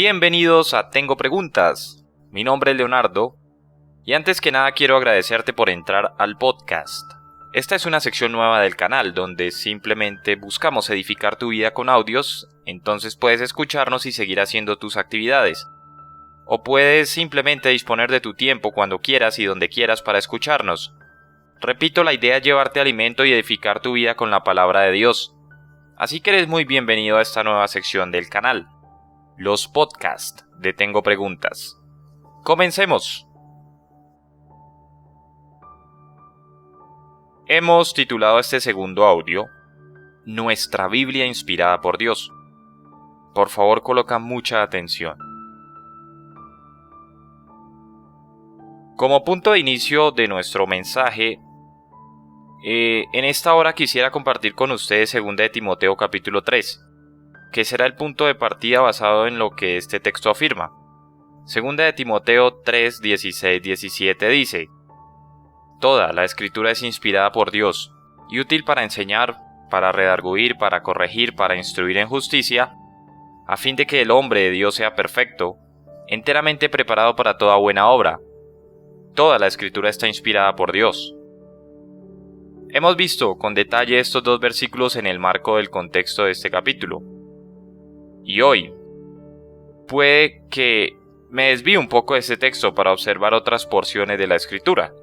Bienvenidos a Tengo Preguntas. Mi nombre es Leonardo y antes que nada quiero agradecerte por entrar al podcast. Esta es una sección nueva del canal donde simplemente buscamos edificar tu vida con audios, entonces puedes escucharnos y seguir haciendo tus actividades. O puedes simplemente disponer de tu tiempo cuando quieras y donde quieras para escucharnos. Repito, la idea es llevarte alimento y edificar tu vida con la palabra de Dios. Así que eres muy bienvenido a esta nueva sección del canal. Los podcasts de Tengo Preguntas. ¡Comencemos! Hemos titulado este segundo audio Nuestra Biblia inspirada por Dios. Por favor, coloca mucha atención. Como punto de inicio de nuestro mensaje, en esta hora quisiera compartir con ustedes 2 de Timoteo capítulo 3. Que será el punto de partida basado en lo que este texto afirma. 2 de Timoteo 3, 16, 17 dice: Toda la escritura es inspirada por Dios y útil para enseñar, para redarguir, para corregir, para instruir en justicia, a fin de que el hombre de Dios sea perfecto, enteramente preparado para toda buena obra. Toda la escritura está inspirada por Dios. Hemos visto con detalle estos 2 versículos en el marco del contexto de este capítulo. Y hoy, puede que me desvíe un poco de este texto para observar otras porciones de la Escritura.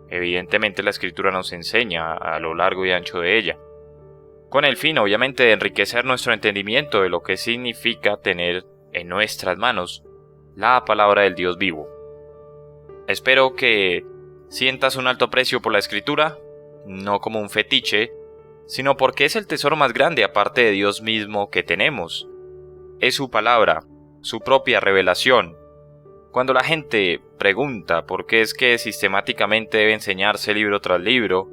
Evidentemente la Escritura nos enseña a lo largo y ancho de ella, con el fin obviamente de enriquecer nuestro entendimiento de lo que significa tener en nuestras manos la palabra del Dios vivo. Espero que sientas un alto aprecio por la Escritura, no como un fetiche, sino porque es el tesoro más grande aparte de Dios mismo que tenemos. Es su palabra, su propia revelación. Cuando la gente pregunta por qué es que sistemáticamente debe enseñarse libro tras libro,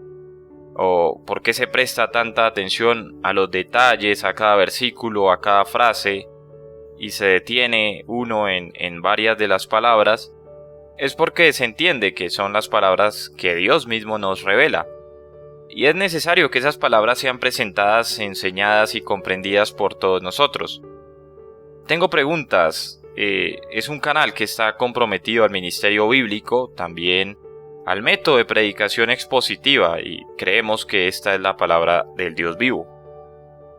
o por qué se presta tanta atención a los detalles, a cada versículo, a cada frase, y se detiene uno en varias de las palabras, es porque se entiende que son las palabras que Dios mismo nos revela. Y es necesario que esas palabras sean presentadas, enseñadas y comprendidas por todos nosotros. Tengo Preguntas. Es un canal que está comprometido al ministerio bíblico, también al método de predicación expositiva, y creemos que esta es la palabra del Dios vivo.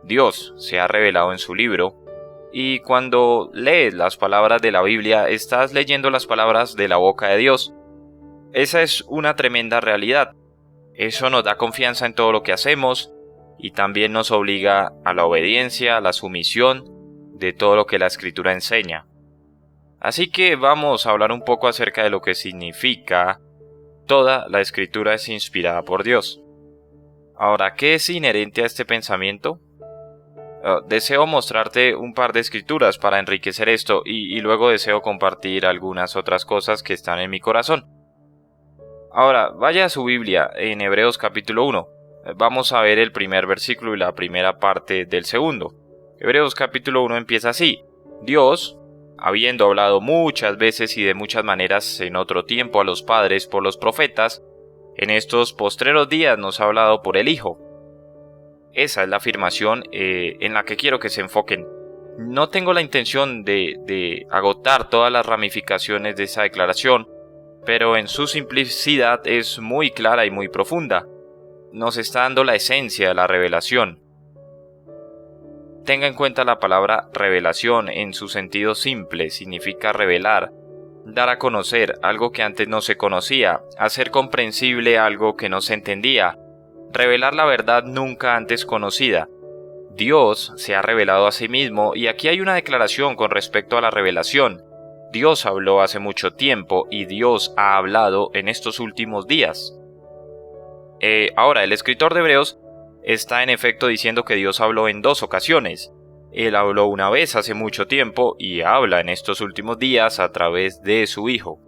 Dios se ha revelado en su libro, y cuando lees las palabras de la Biblia, estás leyendo las palabras de la boca de Dios. Esa es una tremenda realidad. Eso nos da confianza en todo lo que hacemos, y también nos obliga a la obediencia, a la sumisión de todo lo que la Escritura enseña. Así que vamos a hablar un poco acerca de lo que significa toda la Escritura es inspirada por Dios. Ahora, ¿qué es inherente a este pensamiento? Deseo mostrarte un par de escrituras para enriquecer esto y luego deseo compartir algunas otras cosas que están en mi corazón. Ahora, vaya a su Biblia en Hebreos capítulo 1. Vamos a ver el primer versículo y la primera parte del segundo. Hebreos capítulo 1 empieza así: Dios, habiendo hablado muchas veces y de muchas maneras en otro tiempo a los padres por los profetas, en estos postreros días nos ha hablado por el Hijo. Esa es la afirmación en la que quiero que se enfoquen. No tengo la intención de agotar todas las ramificaciones de esa declaración, pero en su simplicidad es muy clara y muy profunda. Nos está dando la esencia de la revelación. Tenga en cuenta la palabra revelación en su sentido simple. Significa revelar, dar a conocer algo que antes no se conocía, hacer comprensible algo que no se entendía, revelar la verdad nunca antes conocida. Dios se ha revelado a sí mismo y aquí hay una declaración con respecto a la revelación. Dios habló hace mucho tiempo y Dios ha hablado en estos últimos días. Ahora, el escritor de Hebreos está en efecto diciendo que Dios habló en 2 ocasiones. Él habló una vez hace mucho tiempo y habla en estos últimos días a través de su Hijo.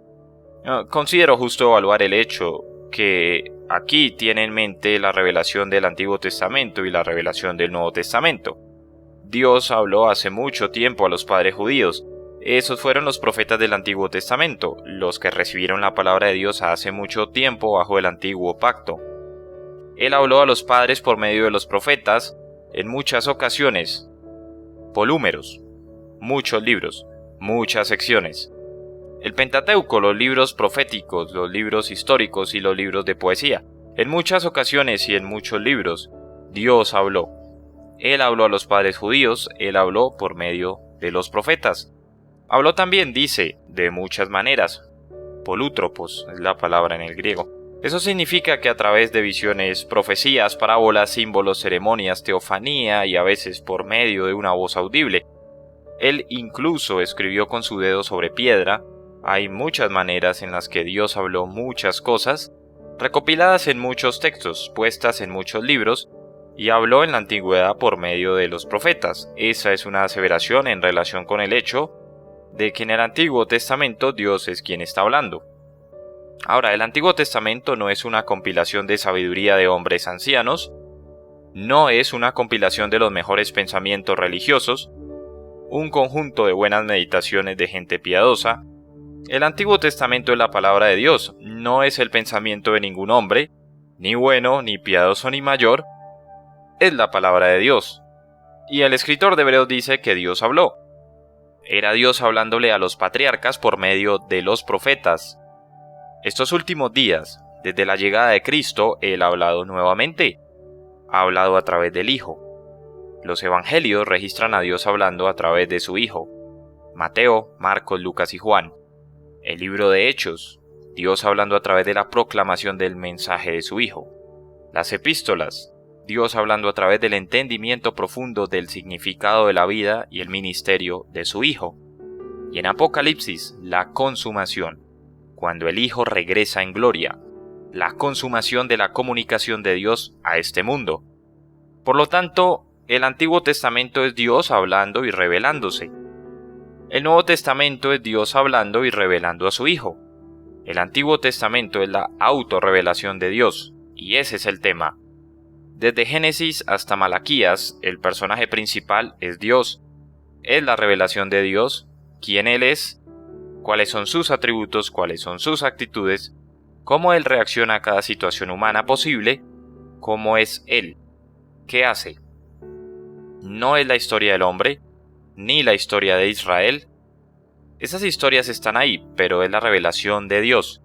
Considero justo evaluar el hecho que aquí tiene en mente la revelación del Antiguo Testamento y la revelación del Nuevo Testamento. Dios habló hace mucho tiempo a los padres judíos. Esos fueron los profetas del Antiguo Testamento, los que recibieron la palabra de Dios hace mucho tiempo bajo el Antiguo Pacto. Él habló a los padres por medio de los profetas en muchas ocasiones, polúmeros, muchos libros, muchas secciones. El Pentateuco, los libros proféticos, los libros históricos y los libros de poesía. En muchas ocasiones y en muchos libros, Dios habló. Él habló a los padres judíos, Él habló por medio de los profetas. Habló también, dice, de muchas maneras. Polútropos es la palabra en el griego. Eso significa que a través de visiones, profecías, parábolas, símbolos, ceremonias, teofanía y a veces por medio de una voz audible. Él incluso escribió con su dedo sobre piedra. Hay muchas maneras en las que Dios habló muchas cosas, recopiladas en muchos textos, puestas en muchos libros, y habló en la antigüedad por medio de los profetas. Esa es una aseveración en relación con el hecho de que en el Antiguo Testamento Dios es quien está hablando. Ahora, el Antiguo Testamento no es una compilación de sabiduría de hombres ancianos, no es una compilación de los mejores pensamientos religiosos, un conjunto de buenas meditaciones de gente piadosa. El Antiguo Testamento es la palabra de Dios, no es el pensamiento de ningún hombre, ni bueno, ni piadoso, ni mayor, es la palabra de Dios. Y el escritor de Hebreos dice que Dios habló. Era Dios hablándole a los patriarcas por medio de los profetas. Estos últimos días, desde la llegada de Cristo, Él ha hablado nuevamente. Ha hablado a través del Hijo. Los evangelios registran a Dios hablando a través de su Hijo. Mateo, Marcos, Lucas y Juan. El libro de Hechos, Dios hablando a través de la proclamación del mensaje de su Hijo. Las epístolas, Dios hablando a través del entendimiento profundo del significado de la vida y el ministerio de su Hijo. Y en Apocalipsis, la consumación, cuando el Hijo regresa en gloria, la consumación de la comunicación de Dios a este mundo. Por lo tanto, el Antiguo Testamento es Dios hablando y revelándose. El Nuevo Testamento es Dios hablando y revelando a su Hijo. El Antiguo Testamento es la autorrevelación de Dios, y ese es el tema. Desde Génesis hasta Malaquías, el personaje principal es Dios. Es la revelación de Dios, quién Él es, cuáles son sus atributos, cuáles son sus actitudes, cómo Él reacciona a cada situación humana posible, cómo es Él, qué hace. No es la historia del hombre, ni la historia de Israel. Esas historias están ahí, pero es la revelación de Dios.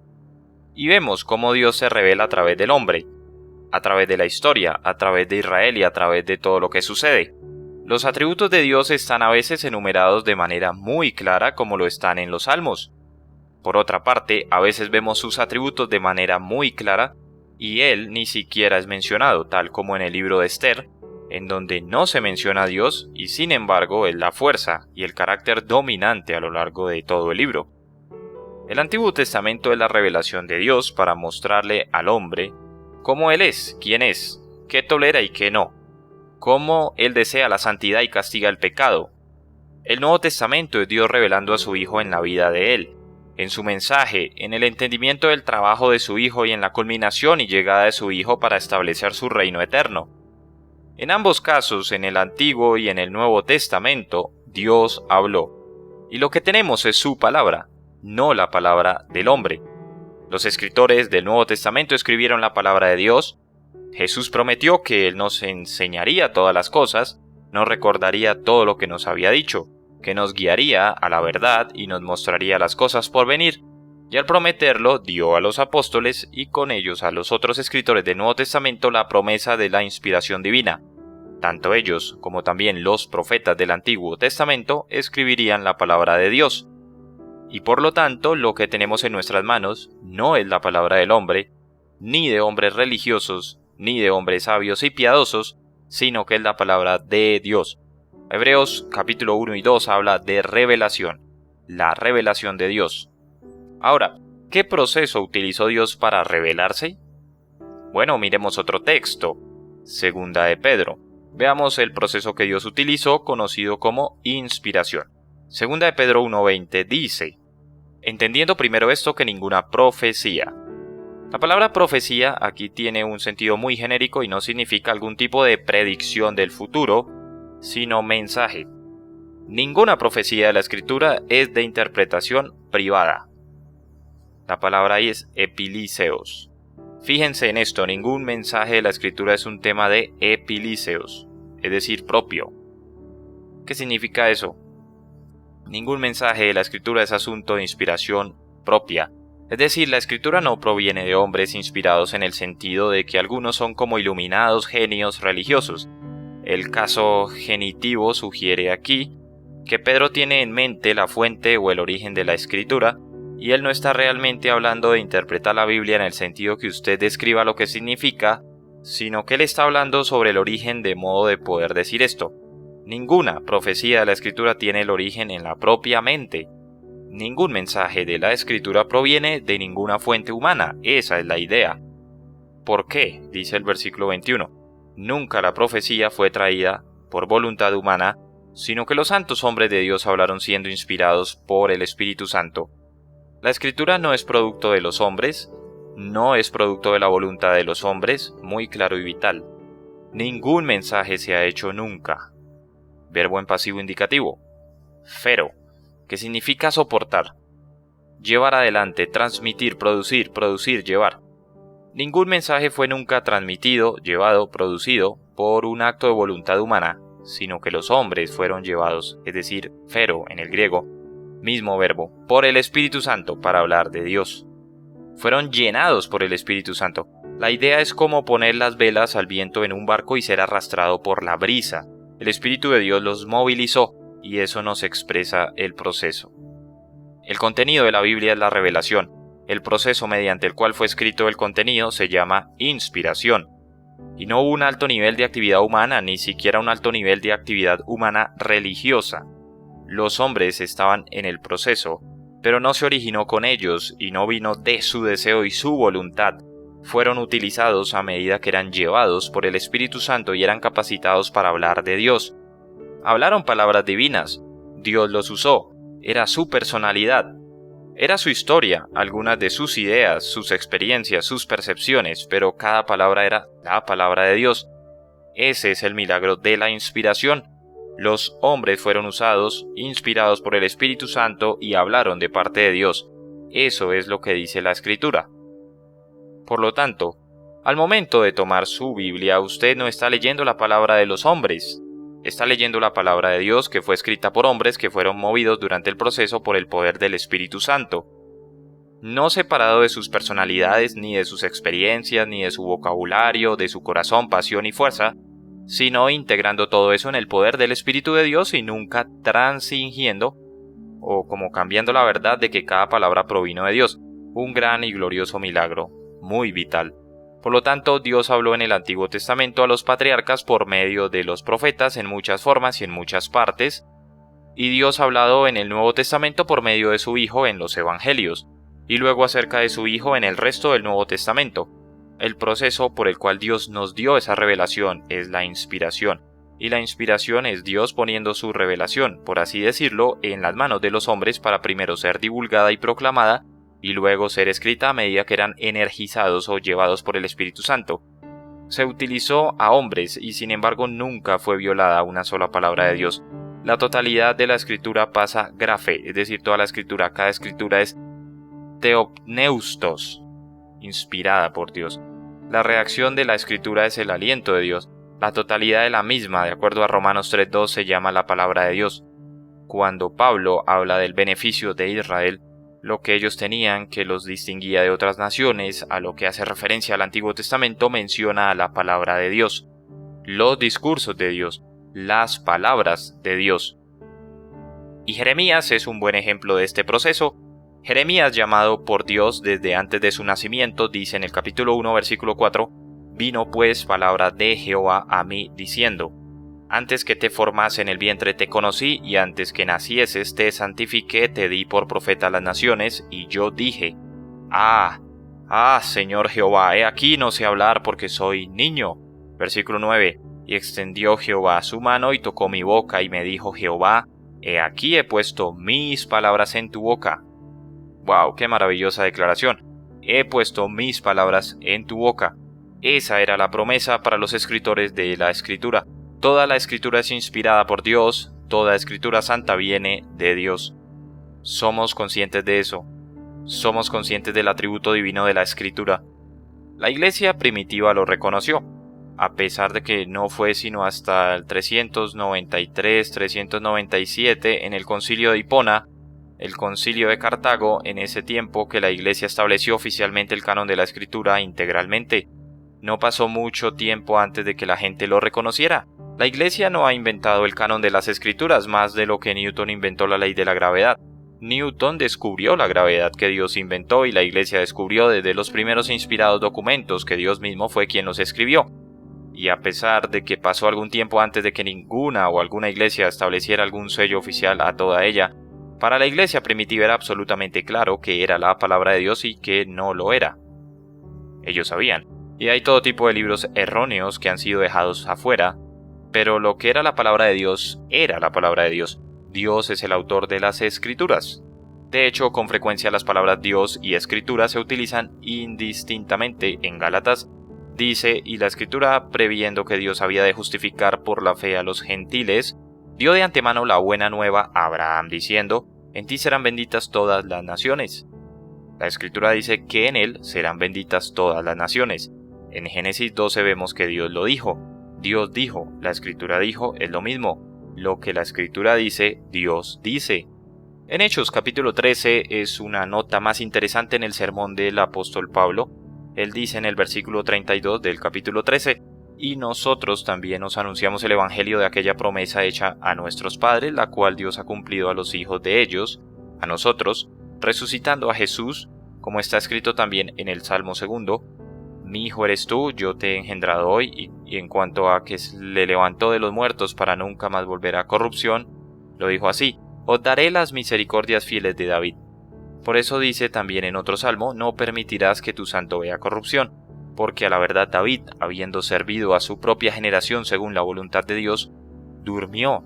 Y vemos cómo Dios se revela a través del hombre, a través de la historia, a través de Israel y a través de todo lo que sucede. Los atributos de Dios están a veces enumerados de manera muy clara como lo están en los Salmos. Por otra parte, a veces vemos sus atributos de manera muy clara y Él ni siquiera es mencionado, tal como en el libro de Esther, en donde no se menciona a Dios y sin embargo es la fuerza y el carácter dominante a lo largo de todo el libro. El Antiguo Testamento es la revelación de Dios para mostrarle al hombre cómo Él es, quién es, qué tolera y qué no, cómo Él desea la santidad y castiga el pecado. El Nuevo Testamento es Dios revelando a su Hijo en la vida de Él, en su mensaje, en el entendimiento del trabajo de su Hijo y en la culminación y llegada de su Hijo para establecer su reino eterno. En ambos casos, en el Antiguo y en el Nuevo Testamento, Dios habló. Y lo que tenemos es su palabra, no la palabra del hombre. Los escritores del Nuevo Testamento escribieron la palabra de Dios. Jesús prometió que Él nos enseñaría todas las cosas, nos recordaría todo lo que nos había dicho, que nos guiaría a la verdad y nos mostraría las cosas por venir. Y al prometerlo, dio a los apóstoles y con ellos a los otros escritores del Nuevo Testamento la promesa de la inspiración divina. Tanto ellos como también los profetas del Antiguo Testamento escribirían la palabra de Dios. Y por lo tanto, lo que tenemos en nuestras manos no es la palabra del hombre, ni de hombres religiosos, ni de hombres sabios y piadosos, sino que es la palabra de Dios. Hebreos capítulo 1 y 2 habla de revelación, la revelación de Dios. Ahora, ¿qué proceso utilizó Dios para revelarse? Bueno, miremos otro texto, Segunda de Pedro. Veamos el proceso que Dios utilizó, conocido como inspiración. Segunda de Pedro 1:20 dice: entendiendo primero esto que ninguna profecía. La palabra profecía aquí tiene un sentido muy genérico y no significa algún tipo de predicción del futuro, sino mensaje. Ninguna profecía de la Escritura es de interpretación privada. La palabra ahí es epiliseos. Fíjense en esto, ningún mensaje de la Escritura es un tema de epiliseos, es decir, propio. ¿Qué significa eso? Ningún mensaje de la Escritura es asunto de inspiración propia. Es decir, la Escritura no proviene de hombres inspirados en el sentido de que algunos son como iluminados genios religiosos. El caso genitivo sugiere aquí que Pedro tiene en mente la fuente o el origen de la Escritura, y él no está realmente hablando de interpretar la Biblia en el sentido que usted describa lo que significa, sino que él está hablando sobre el origen de modo de poder decir esto. Ninguna profecía de la Escritura tiene el origen en la propia mente. Ningún mensaje de la Escritura proviene de ninguna fuente humana, esa es la idea. ¿Por qué? Dice el versículo 21. Nunca la profecía fue traída por voluntad humana, sino que los santos hombres de Dios hablaron siendo inspirados por el Espíritu Santo. La Escritura no es producto de los hombres, no es producto de la voluntad de los hombres, muy claro y vital. Ningún mensaje se ha hecho nunca. Verbo en pasivo indicativo. Fero, que significa soportar. Llevar adelante, transmitir, producir, llevar. Ningún mensaje fue nunca transmitido, llevado, producido por un acto de voluntad humana, sino que los hombres fueron llevados, es decir, fero en el griego, mismo verbo, por el Espíritu Santo para hablar de Dios. Fueron llenados por el Espíritu Santo. La idea es como poner las velas al viento en un barco y ser arrastrado por la brisa. El Espíritu de Dios los movilizó y eso nos expresa el proceso. El contenido de la Biblia es la revelación. El proceso mediante el cual fue escrito el contenido se llama inspiración. Y no hubo un alto nivel de actividad humana, ni siquiera un alto nivel de actividad humana religiosa. Los hombres estaban en el proceso, pero no se originó con ellos y no vino de su deseo y su voluntad. Fueron utilizados a medida que eran llevados por el Espíritu Santo y eran capacitados para hablar de Dios. Hablaron palabras divinas, Dios los usó, era su personalidad, era su historia, algunas de sus ideas, sus experiencias, sus percepciones, pero cada palabra era la palabra de Dios. Ese es el milagro de la inspiración. Los hombres fueron usados, inspirados por el Espíritu Santo y hablaron de parte de Dios. Eso es lo que dice la Escritura. Por lo tanto, al momento de tomar su Biblia, usted no está leyendo la palabra de los hombres. Está leyendo la palabra de Dios que fue escrita por hombres que fueron movidos durante el proceso por el poder del Espíritu Santo. No separado de sus personalidades, ni de sus experiencias, ni de su vocabulario, de su corazón, pasión y fuerza, sino integrando todo eso en el poder del Espíritu de Dios y nunca transingiendo o como cambiando la verdad de que cada palabra provino de Dios. Un gran y glorioso milagro, muy vital. Por lo tanto, Dios habló en el Antiguo Testamento a los patriarcas por medio de los profetas en muchas formas y en muchas partes, y Dios ha hablado en el Nuevo Testamento por medio de su Hijo en los Evangelios, y luego acerca de su Hijo en el resto del Nuevo Testamento. El proceso por el cual Dios nos dio esa revelación es la inspiración, y la inspiración es Dios poniendo su revelación, por así decirlo, en las manos de los hombres para primero ser divulgada y proclamada, y luego ser escrita a medida que eran energizados o llevados por el Espíritu Santo. Se utilizó a hombres y sin embargo nunca fue violada una sola palabra de Dios. La totalidad de la escritura pasa grafe, es decir, toda la escritura, cada escritura es theopneustos, inspirada por Dios. La reacción de la escritura es el aliento de Dios. La totalidad de la misma, de acuerdo a Romanos 3:2, se llama la palabra de Dios. Cuando Pablo habla del beneficio de Israel, lo que ellos tenían que los distinguía de otras naciones, a lo que hace referencia al Antiguo Testamento, menciona a la palabra de Dios, los discursos de Dios, las palabras de Dios. Y Jeremías es un buen ejemplo de este proceso. Jeremías, llamado por Dios desde antes de su nacimiento, dice en el capítulo 1, versículo 4, «Vino pues palabra de Jehová a mí, diciendo, antes que te formase en el vientre te conocí, y antes que nacieses te santifiqué, te di por profeta a las naciones, y yo dije, Señor Jehová, he aquí no sé hablar porque soy niño». Versículo 9, «Y extendió Jehová su mano y tocó mi boca, y me dijo Jehová, he aquí he puesto mis palabras en tu boca». ¡Wow! ¡Qué maravillosa declaración! He puesto mis palabras en tu boca. Esa era la promesa para los escritores de la Escritura. Toda la Escritura es inspirada por Dios, toda Escritura santa viene de Dios. Somos conscientes de eso. Somos conscientes del atributo divino de la Escritura. La iglesia primitiva lo reconoció. a pesar de que no fue sino hasta el 393-397 en el concilio de Hipona, el concilio de Cartago, en ese tiempo que la Iglesia estableció oficialmente el canon de la Escritura integralmente. No pasó mucho tiempo antes de que la gente lo reconociera. La Iglesia no ha inventado el canon de las Escrituras más de lo que Newton inventó la ley de la gravedad. Newton descubrió la gravedad que Dios inventó y la Iglesia descubrió desde los primeros inspirados documentos que Dios mismo fue quien los escribió. Y a pesar de que pasó algún tiempo antes de que ninguna o alguna iglesia estableciera algún sello oficial a toda ella, para la Iglesia primitiva era absolutamente claro que era la palabra de Dios y que no lo era. Ellos sabían. Y hay todo tipo de libros erróneos que han sido dejados afuera, pero lo que era la palabra de Dios era la palabra de Dios. Dios es el autor de las Escrituras. De hecho, con frecuencia las palabras Dios y Escritura se utilizan indistintamente. En Gálatas dice: y la Escritura, previendo que Dios había de justificar por la fe a los gentiles, dio de antemano la buena nueva a Abraham, diciendo: en ti serán benditas todas las naciones. La Escritura dice que en él serán benditas todas las naciones. En Génesis 12 vemos que Dios lo dijo. Dios dijo, la Escritura dijo, es lo mismo. Lo que la Escritura dice, Dios dice. En Hechos capítulo 13 es una nota más interesante en el sermón del apóstol Pablo. Él dice en el versículo 32 del capítulo 13: y nosotros también os anunciamos el evangelio de aquella promesa hecha a nuestros padres, la cual Dios ha cumplido a los hijos de ellos, a nosotros, resucitando a Jesús, como está escrito también en el Salmo 2: mi hijo eres tú, yo te he engendrado hoy, y en cuanto a que le levantó de los muertos para nunca más volver a corrupción, lo dijo así: os daré las misericordias fieles de David. Por eso dice también en otro salmo: no permitirás que tu santo vea corrupción, porque a la verdad David, habiendo servido a su propia generación según la voluntad de Dios, durmió,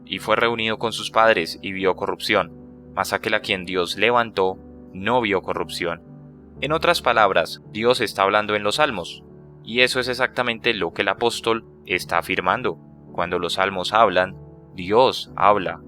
y fue reunido con sus padres y vio corrupción, mas aquel a quien Dios levantó no vio corrupción. En otras palabras, Dios está hablando en los salmos, y eso es exactamente lo que el apóstol está afirmando. Cuando los salmos hablan, Dios habla.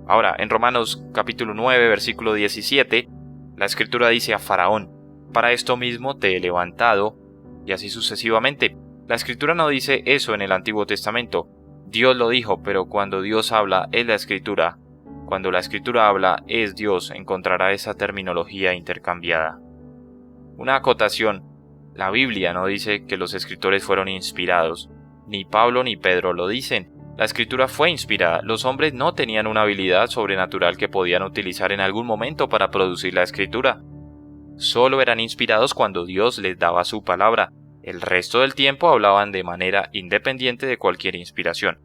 Ahora, en Romanos capítulo 9, versículo 17, la Escritura dice a Faraón: para esto mismo te he levantado, y así sucesivamente. La Escritura no dice eso en el Antiguo Testamento. Dios lo dijo, pero cuando Dios habla es la Escritura. Cuando la Escritura habla es Dios, encontrará esa terminología intercambiada. Una acotación: la Biblia no dice que los escritores fueron inspirados. Ni Pablo ni Pedro lo dicen. La Escritura fue inspirada. Los hombres no tenían una habilidad sobrenatural que podían utilizar en algún momento para producir la Escritura. Solo eran inspirados cuando Dios les daba su palabra. El resto del tiempo hablaban de manera independiente de cualquier inspiración.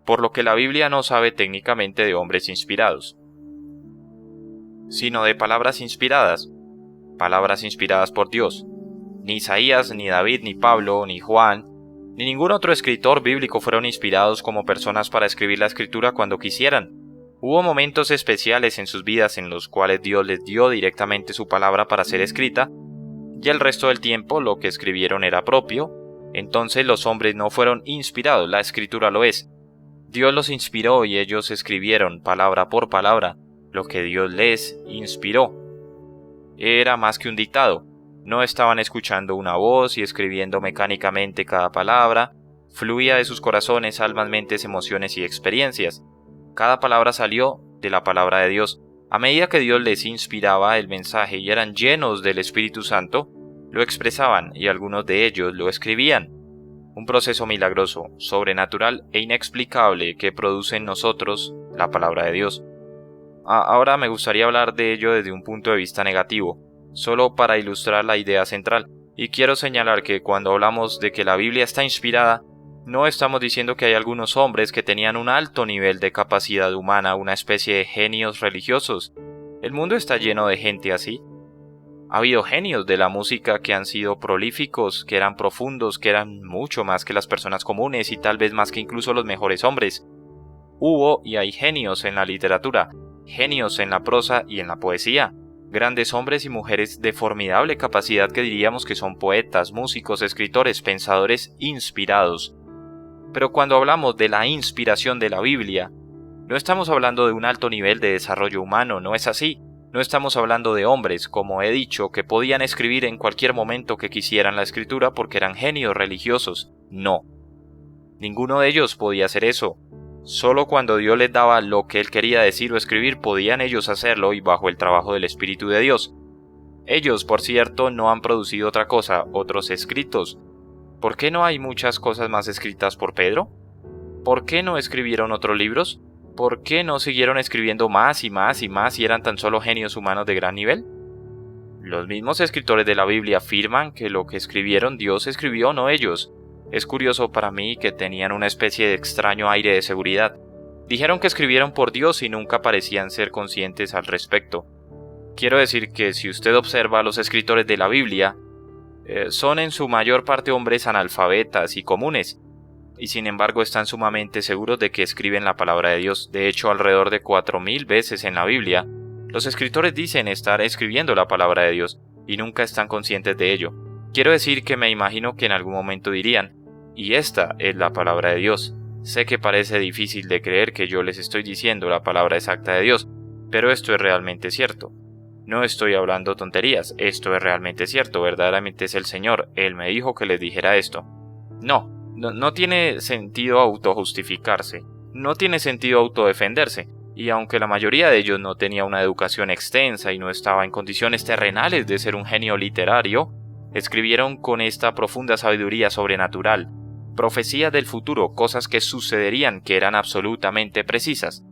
Por lo que la Biblia no sabe técnicamente de hombres inspirados, sino de palabras inspiradas por Dios. Ni Isaías, ni David, ni Pablo, ni Juan, ni ningún otro escritor bíblico fueron inspirados como personas para escribir la Escritura cuando quisieran. Hubo momentos especiales en sus vidas en los cuales Dios les dio directamente su palabra para ser escrita, y el resto del tiempo lo que escribieron era propio. Entonces los hombres no fueron inspirados, la Escritura lo es. Dios los inspiró y ellos escribieron palabra por palabra lo que Dios les inspiró. Era más que un dictado. No estaban escuchando una voz y escribiendo mecánicamente cada palabra. Fluía de sus corazones, almas, mentes, emociones y experiencias. Cada palabra salió de la palabra de Dios. A medida que Dios les inspiraba el mensaje y eran llenos del Espíritu Santo, lo expresaban y algunos de ellos lo escribían. Un proceso milagroso, sobrenatural e inexplicable que produce en nosotros la palabra de Dios. Ahora me gustaría hablar de ello desde un punto de vista negativo, solo para ilustrar la idea central, y quiero señalar que cuando hablamos de que la Biblia está inspirada, no estamos diciendo que hay algunos hombres que tenían un alto nivel de capacidad humana, una especie de genios religiosos. El mundo está lleno de gente así. Ha habido genios de la música que han sido prolíficos, que eran profundos, que eran mucho más que las personas comunes y tal vez más que incluso los mejores hombres. Hubo y hay genios en la literatura, genios en la prosa y en la poesía, grandes hombres y mujeres de formidable capacidad que diríamos que son poetas, músicos, escritores, pensadores inspirados. Pero cuando hablamos de la inspiración de la Biblia, no estamos hablando de un alto nivel de desarrollo humano, no es así. No estamos hablando de hombres, como he dicho, que podían escribir en cualquier momento que quisieran la escritura porque eran genios religiosos. No. Ninguno de ellos podía hacer eso. Solo cuando Dios les daba lo que Él quería decir o escribir podían ellos hacerlo y bajo el trabajo del Espíritu de Dios. Ellos, por cierto, no han producido otra cosa, otros escritos. ¿Por qué no hay muchas cosas más escritas por Pedro? ¿Por qué no escribieron otros libros? ¿Por qué no siguieron escribiendo más y más y más y eran tan solo genios humanos de gran nivel? Los mismos escritores de la Biblia afirman que lo que escribieron Dios escribió, no ellos. Es curioso para mí que tenían una especie de extraño aire de seguridad. Dijeron que escribieron por Dios y nunca parecían ser conscientes al respecto. Quiero decir que si usted observa a los escritores de la Biblia, son en su mayor parte hombres analfabetas y comunes, y sin embargo están sumamente seguros de que escriben la palabra de Dios. De hecho, alrededor de 4000 veces en la Biblia, los escritores dicen estar escribiendo la palabra de Dios, y nunca están conscientes de ello. Quiero decir que me imagino que en algún momento dirían, y esta es la palabra de Dios. Sé que parece difícil de creer que yo les estoy diciendo la palabra exacta de Dios, pero esto es realmente cierto. No estoy hablando tonterías, esto es realmente cierto, verdaderamente es el Señor, Él me dijo que les dijera esto. No tiene sentido autojustificarse, no tiene sentido autodefenderse, y aunque la mayoría de ellos no tenía una educación extensa y no estaba en condiciones terrenales de ser un genio literario, escribieron con esta profunda sabiduría sobrenatural, profecías del futuro, cosas que sucederían que eran absolutamente precisas.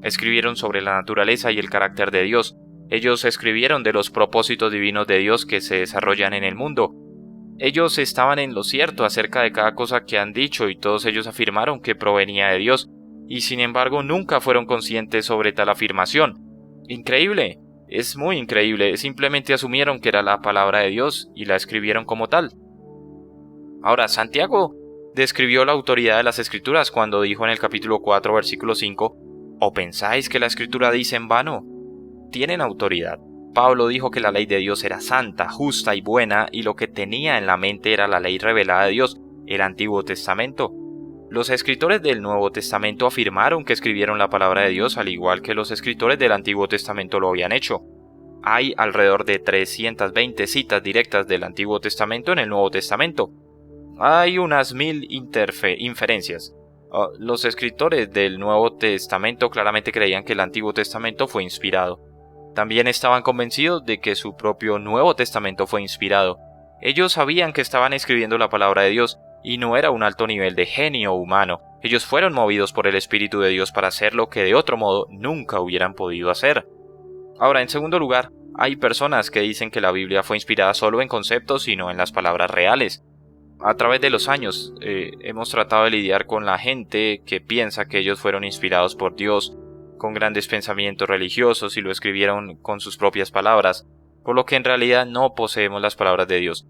Escribieron sobre la naturaleza y el carácter de Dios. Ellos escribieron de los propósitos divinos de Dios que se desarrollan en el mundo. Ellos estaban en lo cierto acerca de cada cosa que han dicho y todos ellos afirmaron que provenía de Dios, y sin embargo nunca fueron conscientes sobre tal afirmación. Increíble, es muy increíble, simplemente asumieron que era la palabra de Dios y la escribieron como tal. Ahora, Santiago describió la autoridad de las Escrituras cuando dijo en el capítulo 4, versículo 5, ¿o pensáis que la Escritura dice en vano? Tienen autoridad. Pablo dijo que la ley de Dios era santa, justa y buena, y lo que tenía en la mente era la ley revelada de Dios, el Antiguo Testamento. Los escritores del Nuevo Testamento afirmaron que escribieron la palabra de Dios al igual que los escritores del Antiguo Testamento lo habían hecho. Hay alrededor de 320 citas directas del Antiguo Testamento en el Nuevo Testamento. Hay unas 1000 inferencias. Los escritores del Nuevo Testamento claramente creían que el Antiguo Testamento fue inspirado. También estaban convencidos de que su propio Nuevo Testamento fue inspirado. Ellos sabían que estaban escribiendo la palabra de Dios y no era un alto nivel de genio humano. Ellos fueron movidos por el Espíritu de Dios para hacer lo que de otro modo nunca hubieran podido hacer. Ahora, en segundo lugar, hay personas que dicen que la Biblia fue inspirada solo en conceptos y no en las palabras reales. A través de los años hemos tratado de lidiar con la gente que piensa que ellos fueron inspirados por Dios, con grandes pensamientos religiosos y lo escribieron con sus propias palabras, por lo que en realidad no poseemos las palabras de Dios.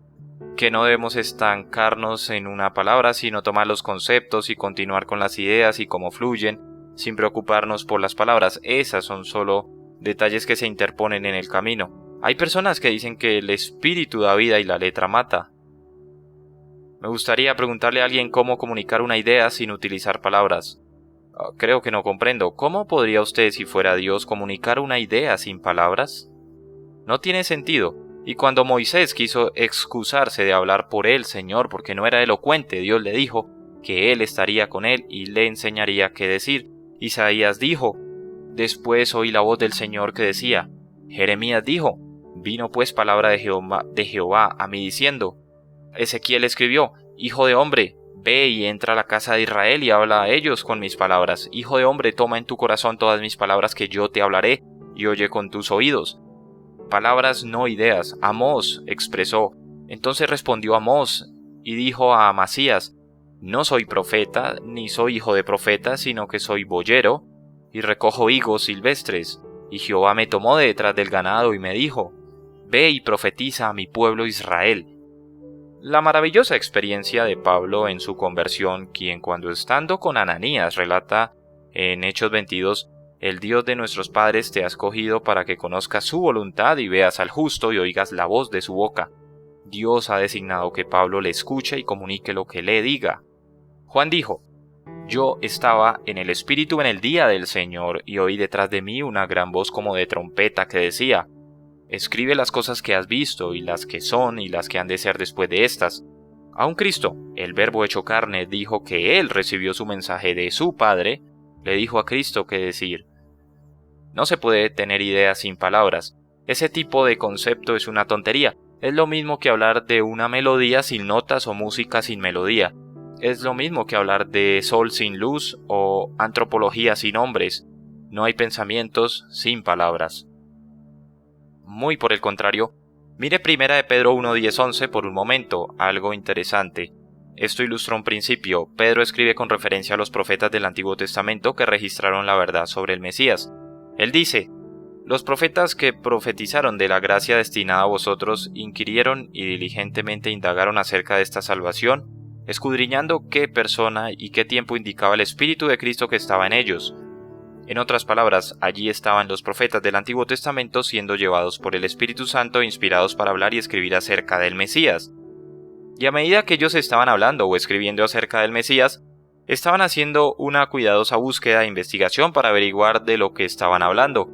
Que no debemos estancarnos en una palabra, sino tomar los conceptos y continuar con las ideas y cómo fluyen, sin preocuparnos por las palabras. Esas son solo detalles que se interponen en el camino. Hay personas que dicen que el espíritu da vida y la letra mata. Me gustaría preguntarle a alguien cómo comunicar una idea sin utilizar palabras. Creo que no comprendo. ¿Cómo podría usted, si fuera Dios, comunicar una idea sin palabras? No tiene sentido. Y cuando Moisés quiso excusarse de hablar por él, Señor, porque no era elocuente, Dios le dijo que él estaría con él y le enseñaría qué decir. Isaías dijo, después oí la voz del Señor que decía, Jeremías dijo, vino pues palabra de Jehová a mí diciendo. Ezequiel escribió, Hijo de hombre, ve y entra a la casa de Israel y habla a ellos con mis palabras. Hijo de hombre, toma en tu corazón todas mis palabras que yo te hablaré, y oye con tus oídos. Palabras no ideas. Amós expresó. Entonces respondió Amós y dijo a Amasías, no soy profeta, ni soy hijo de profeta, sino que soy boyero, y recojo higos silvestres. Y Jehová me tomó de detrás del ganado y me dijo, ve y profetiza a mi pueblo Israel. La maravillosa experiencia de Pablo en su conversión, quien cuando estando con Ananías relata en Hechos 22, el Dios de nuestros padres te ha escogido para que conozcas su voluntad y veas al justo y oigas la voz de su boca. Dios ha designado que Pablo le escuche y comunique lo que le diga. Juan dijo, yo estaba en el Espíritu en el día del Señor y oí detrás de mí una gran voz como de trompeta que decía, escribe las cosas que has visto y las que son y las que han de ser después de estas. Aun Cristo, el Verbo hecho carne, dijo que Él recibió su mensaje de su Padre, le dijo a Cristo qué decir. No se puede tener ideas sin palabras. Ese tipo de concepto es una tontería. Es lo mismo que hablar de una melodía sin notas o música sin melodía. Es lo mismo que hablar de sol sin luz o antropología sin hombres. No hay pensamientos sin palabras. Muy por el contrario, mire 1 de Pedro 1:10-11 por un momento, algo interesante. Esto ilustra un principio. Pedro escribe con referencia a los profetas del Antiguo Testamento que registraron la verdad sobre el Mesías. Él dice: los profetas que profetizaron de la gracia destinada a vosotros inquirieron y diligentemente indagaron acerca de esta salvación, escudriñando qué persona y qué tiempo indicaba el Espíritu de Cristo que estaba en ellos. En otras palabras, allí estaban los profetas del Antiguo Testamento siendo llevados por el Espíritu Santo e inspirados para hablar y escribir acerca del Mesías. Y a medida que ellos estaban hablando o escribiendo acerca del Mesías, estaban haciendo una cuidadosa búsqueda e investigación para averiguar de lo que estaban hablando.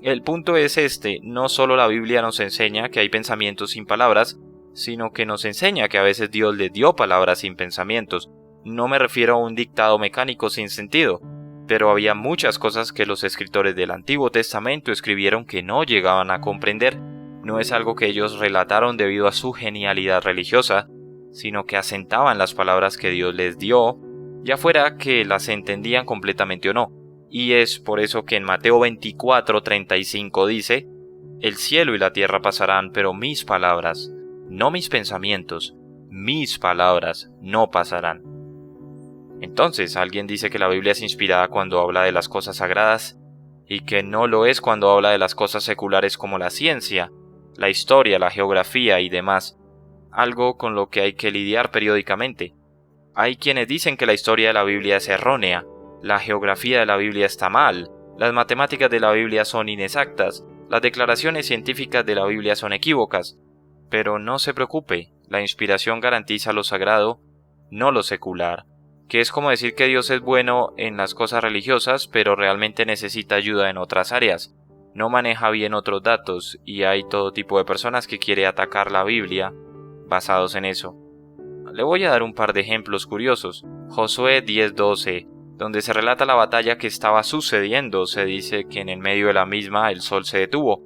El punto es este: no solo la Biblia nos enseña que hay pensamientos sin palabras, sino que nos enseña que a veces Dios les dio palabras sin pensamientos. No me refiero a un dictado mecánico sin sentido, pero había muchas cosas que los escritores del Antiguo Testamento escribieron que no llegaban a comprender. No es algo que ellos relataron debido a su genialidad religiosa, sino que asentaban las palabras que Dios les dio, ya fuera que las entendían completamente o no. Y es por eso que en Mateo 24:35 dice: el cielo y la tierra pasarán, pero mis palabras, no mis pensamientos, mis palabras no pasarán. Entonces, alguien dice que la Biblia es inspirada cuando habla de las cosas sagradas y que no lo es cuando habla de las cosas seculares como la ciencia, la historia, la geografía y demás, algo con lo que hay que lidiar periódicamente. Hay quienes dicen que la historia de la Biblia es errónea, la geografía de la Biblia está mal, las matemáticas de la Biblia son inexactas, las declaraciones científicas de la Biblia son equívocas. Pero no se preocupe, la inspiración garantiza lo sagrado, no lo secular, que es como decir que Dios es bueno en las cosas religiosas, pero realmente necesita ayuda en otras áreas. No maneja bien otros datos, y hay todo tipo de personas que quiere atacar la Biblia basados en eso. Le voy a dar un par de ejemplos curiosos. Josué 10:12, donde se relata la batalla que estaba sucediendo, se dice que en el medio de la misma el sol se detuvo.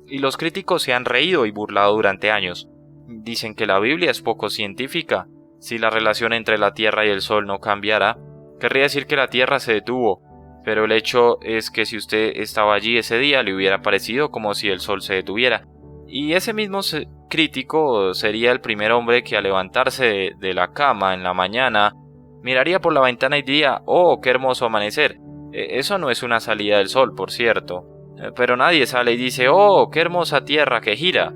Y los críticos se han reído y burlado durante años. Dicen que la Biblia es poco científica. Si la relación entre la Tierra y el Sol no cambiara, querría decir que la Tierra se detuvo. Pero el hecho es que si usted estaba allí ese día, le hubiera parecido como si el Sol se detuviera. Y ese mismo crítico sería el primer hombre que al levantarse de la cama en la mañana, miraría por la ventana y diría: ¡oh, qué hermoso amanecer! Eso no es una salida del sol, por cierto. Pero nadie sale y dice: ¡oh, qué hermosa tierra que gira!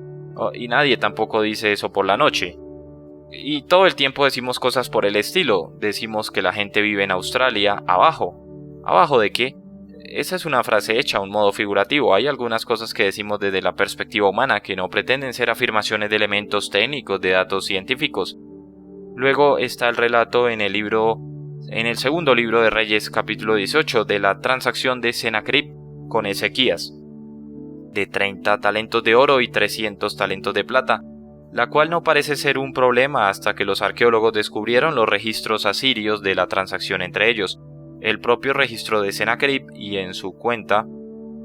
Y nadie tampoco dice eso por la noche. Y todo el tiempo decimos cosas por el estilo. Decimos que la gente vive en Australia abajo. ¿Abajo de qué? Esa es una frase hecha a un modo figurativo. Hay algunas cosas que decimos desde la perspectiva humana que no pretenden ser afirmaciones de elementos técnicos, de datos científicos. Luego está el relato en el segundo libro de Reyes, capítulo 18, de la transacción de Sennacherib con Ezequías, de 30 talentos de oro y 300 talentos de plata, la cual no parece ser un problema hasta que los arqueólogos descubrieron los registros asirios de la transacción entre ellos. El propio registro de Sennacherib, y en su cuenta